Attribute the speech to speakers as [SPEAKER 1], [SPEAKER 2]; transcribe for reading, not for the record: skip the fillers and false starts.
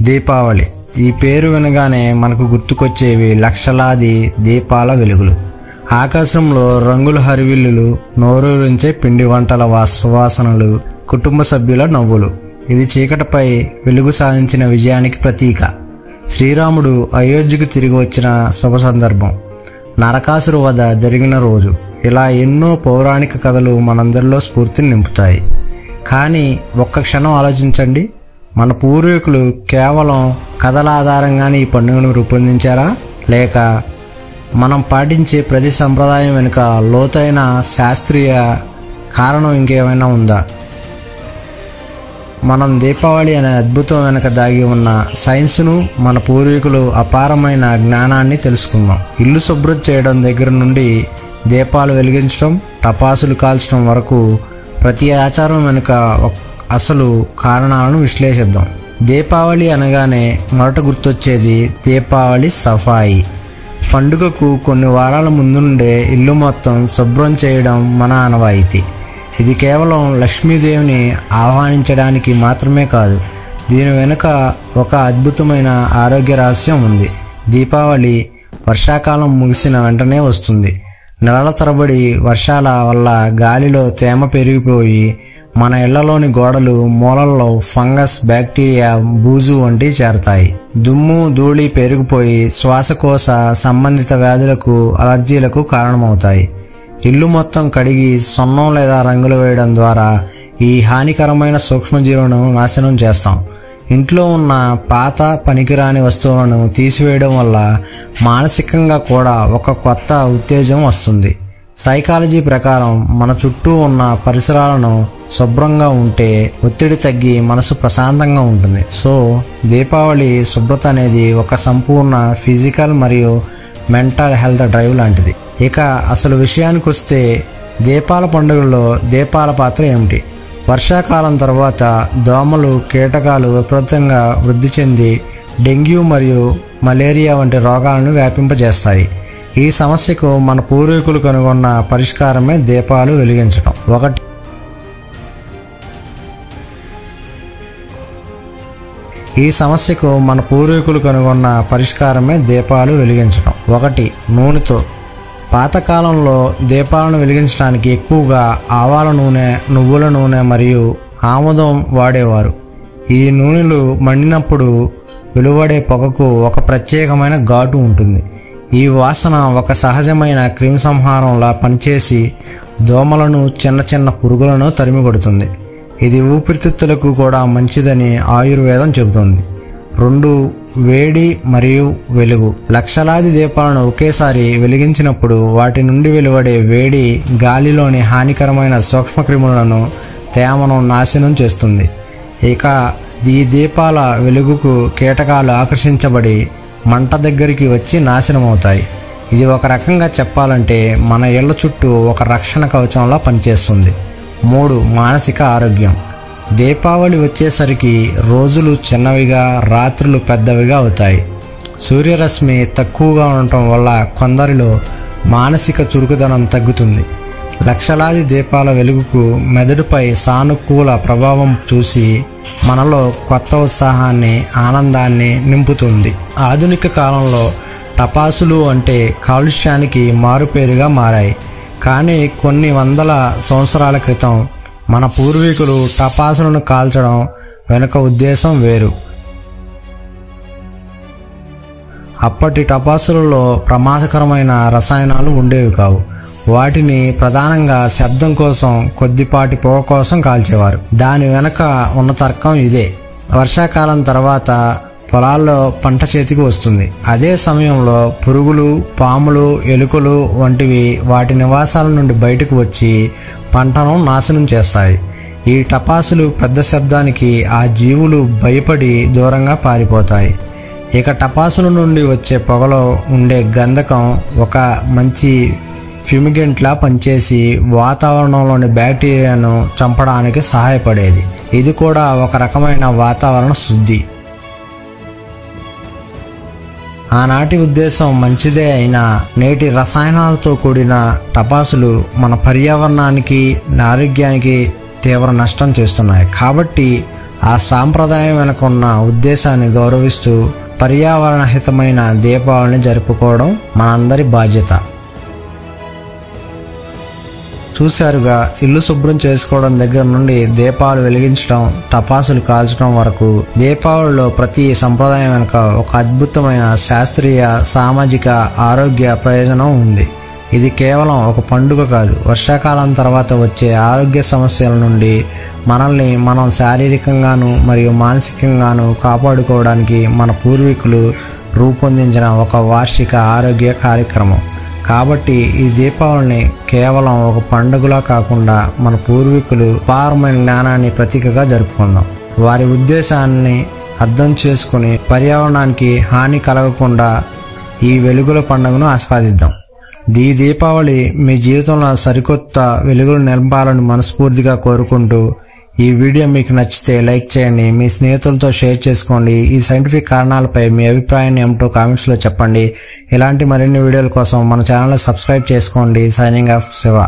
[SPEAKER 1] దీపావళి ఈ పేరు వినగానే మనకు గుర్తుకొచ్చేవి లక్షలాది దీపాల వెలుగులు, ఆకాశంలో రంగుల హరివిల్లులు, నోరూరించే పిండి వంటల సువాసనలు, కుటుంబ సభ్యుల నవ్వులు. ఇది చీకటిపై వెలుగు సాధించిన విజయానికి ప్రతీక. శ్రీరాముడు అయోధ్యకు తిరిగి వచ్చిన శుభ సందర్భం, నరకాసురు వధ జరిగిన రోజు. ఇలా ఎన్నో పౌరాణిక కథలు మనందరిలో స్ఫూర్తిని నింపుతాయి. కానీ ఒక్క క్షణం ఆలోచించండి, మన పూర్వీకులు కేవలం కథల ఆధారంగానే ఈ పండుగను రూపొందించారా, లేక మనం పాటించే ప్రతి సంప్రదాయం వెనుక లోతైన శాస్త్రీయ కారణం ఇంకేమైనా ఉందా? మనం దీపావళి అనే అద్భుతం వెనుక దాగి ఉన్న సైన్స్ను, మన పూర్వీకులు అపారమైన జ్ఞానాన్ని తెలుసుకుందాం. ఇల్లు శుభ్రం చేయడం దగ్గర నుండి దీపాలు వెలిగించడం, టపాసులు కాల్చడం వరకు ప్రతి ఆచారం వెనుక అసలు కారణాలను విశ్లేషిద్దాం. దీపావళి అనగానే మొదట గుర్తొచ్చేది దీపావళి సఫాయి. పండుగకు కొన్ని వారాల ముందు నుండే ఇల్లు మొత్తం శుభ్రం చేయడం మన ఆనవాయితీ. ఇది కేవలం లక్ష్మీదేవిని ఆహ్వానించడానికి మాత్రమే కాదు, దీని వెనుక ఒక అద్భుతమైన ఆరోగ్య రహస్యం ఉంది. దీపావళి వర్షాకాలం ముగిసిన వెంటనే వస్తుంది. నెలల తరబడి వర్షాల వల్ల గాలిలో తేమ పెరిగిపోయి మన ఇళ్లలోని గోడలు, మూలల్లో ఫంగస్, బ్యాక్టీరియా, బూజు వంటివి చేరతాయి. దుమ్ము, ధూళి పెరిగిపోయి శ్వాసకోశ సంబంధిత వ్యాధులకు, అలర్జీలకు కారణమవుతాయి. ఇల్లు మొత్తం కడిగి సున్నం లేదా రంగులు వేయడం ద్వారా ఈ హానికరమైన సూక్ష్మజీవులను నాశనం చేస్తాం. ఇంట్లో ఉన్న పాత పనికిరాని వస్తువులను తీసివేయడం వల్ల మానసికంగా కూడా ఒక కొత్త ఉత్తేజం వస్తుంది. సైకాలజీ ప్రకారం మన చుట్టూ ఉన్న పరిసరాలను శుభ్రంగా ఉంటే ఒత్తిడి తగ్గి మనసు ప్రశాంతంగా ఉంటుంది. సో దీపావళి శుభ్రత అనేది ఒక సంపూర్ణ ఫిజికల్ మరియు మెంటల్ హెల్త్ డ్రైవ్ లాంటిది. ఇక అసలు విషయానికి వస్తే, దీపాల పండుగల్లో దీపాల పాత్ర ఏమిటి? వర్షాకాలం తర్వాత దోమలు, కీటకాలు విపరీతంగా వృద్ధి చెంది డెంగ్యూ మరియు మలేరియా వంటి రోగాలను వ్యాపింపజేస్తాయి. ఈ సమస్యకు మన పూర్వీకులు కనుగొన్న పరిష్కారమే దీపాలు వెలిగించడం. ఒకటి నూనెతో. పాతకాలంలో దీపాలను వెలిగించడానికి ఎక్కువగా ఆవాల నూనె, నువ్వుల నూనె మరియు ఆముదం వాడేవారు. ఈ నూనెలు మండినప్పుడు వెలువడే పొగకు ఒక ప్రత్యేకమైన ఘాటు ఉంటుంది. ఈ వాసన ఒక సహజమైన క్రిమిసంహారంలా పనిచేసి దోమలను, చిన్న చిన్న పురుగులను తరిమికొడుతుంది. ఇది ఊపిరితిత్తులకు కూడా మంచిదని ఆయుర్వేదం చెబుతుంది. 2 వేడి మరియు వెలుగు. లక్షలాది దీపాలను ఒకేసారి వెలిగించినప్పుడు వాటి నుండి వెలువడే వేడి గాలిలోని హానికరమైన సూక్ష్మక్రిములను, తేమను నాశనం చేస్తుంది. ఇక ఈ దీపాల వెలుగుకు కీటకాలు ఆకర్షించబడి మంట దగ్గరికి వచ్చి నాశనమవుతాయి. ఇది ఒక రకంగా చెప్పాలంటే మన ఇళ్ల చుట్టూ ఒక రక్షణ కవచంలా పనిచేస్తుంది. 3 మానసిక ఆరోగ్యం. దీపావళి వచ్చేసరికి రోజులు చిన్నవిగా, రాత్రులు పెద్దవిగా అవుతాయి. సూర్యరశ్మి తక్కువగా ఉండటం వల్ల కొందరిలో మానసిక చురుకుదనం తగ్గుతుంది. లక్షలాది దీపాల వెలుగుకు మెదడుపై సానుకూల ప్రభావం చూసి మనలో కొత్త ఉత్సాహాన్ని, ఆనందాన్ని నింపుతుంది. ఆధునిక కాలంలో టపాసులు అంటే కాలుష్యానికి మారుపేరుగా మారాయి. కానీ కొన్ని వందల సంవత్సరాల క్రితం మన పూర్వీకులు టపాసులను కాల్చడం వెనుక ఉద్దేశం వేరు. అప్పటి టపాసులలో ప్రమాదకరమైన రసాయనాలు ఉండేవి కావు. వాటిని ప్రధానంగా శబ్దం కోసం, కొద్దిపాటి పొగ కోసం కాల్చేవారు. దాని వెనక ఉన్న తర్కం ఇదే. వర్షాకాలం తర్వాత పొలాల్లో పంట చేతికి వస్తుంది. అదే సమయంలో పురుగులు, పాములు, ఎలుకలు వంటివి వాటి నివాసాల నుండి బయటకు వచ్చి పంటను నాశనం చేస్తాయి. ఈ టపాసులు పెద్ద శబ్దానికి ఆ జీవులు భయపడి దూరంగా పారిపోతాయి. ఇక టపాసుల నుండి వచ్చే పొగలో ఉండే గంధకం ఒక మంచి ఫ్యూమిగెంట్లా పనిచేసి వాతావరణంలోని బ్యాక్టీరియాను చంపడానికి సహాయపడేది. ఇది కూడా ఒక రకమైన వాతావరణ శుద్ధి. ఆనాటి ఉద్దేశం మంచిదే అయినా నేటి రసాయనాలతో కూడిన టపాసులు మన పర్యావరణానికి, ఆరోగ్యానికి తీవ్ర నష్టం చేస్తున్నాయి. కాబట్టి ఆ సాంప్రదాయం వెనుక ఉన్న ఉద్దేశాన్ని గౌరవిస్తూ పర్యావరణ హితమైన దీపావళిని జరుపుకోవడం మనందరి బాధ్యత. చూశారుగా, ఇల్లు శుభ్రం చేసుకోవడం దగ్గర నుండి దీపాలు వెలిగించడం, టపాసులు కాల్చడం వరకు దీపావళిలో ప్రతి సంప్రదాయం వెనుక ఒక అద్భుతమైన శాస్త్రీయ, సామాజిక, ఆరోగ్య ప్రయోజనం ఉంది. ఇది కేవలం ఒక పండుగ కాదు, వర్షాకాలం తర్వాత వచ్చే ఆరోగ్య సమస్యల నుండి మనల్ని మనం శారీరకంగాను మరియు మానసికంగాను కాపాడుకోవడానికి మన పూర్వీకులు రూపొందించిన ఒక వార్షిక ఆరోగ్య కార్యక్రమం. కాబట్టి ఈ దీపావళిని కేవలం ఒక పండుగలా కాకుండా మన పూర్వీకులు అపారమైన జ్ఞానాన్ని ప్రతీకగా జరుపుకుందాం. వారి ఉద్దేశాన్ని అర్థం చేసుకుని పర్యావరణానికి హాని కలగకుండా ఈ వెలుగుల పండుగను ఆస్వాదిద్దాం. ఈ దీపావళి మీ జీవితంలో సరికొత్త వెలుగులు నింపాలని మనస్ఫూర్తిగా కోరుకుంటూ, ఈ వీడియో మీకు నచ్చితే లైక్ చేయండి, మీ స్నేహితులతో షేర్ చేసుకోండి. ఈ సైంటిఫిక్ కారణాలపై మీ అభిప్రాయాన్ని ఏమిటో కామెంట్స్లో చెప్పండి. ఇలాంటి మరిన్ని వీడియోల కోసం మన ఛానల్ని సబ్స్క్రైబ్ చేసుకోండి. Signing off Shiva.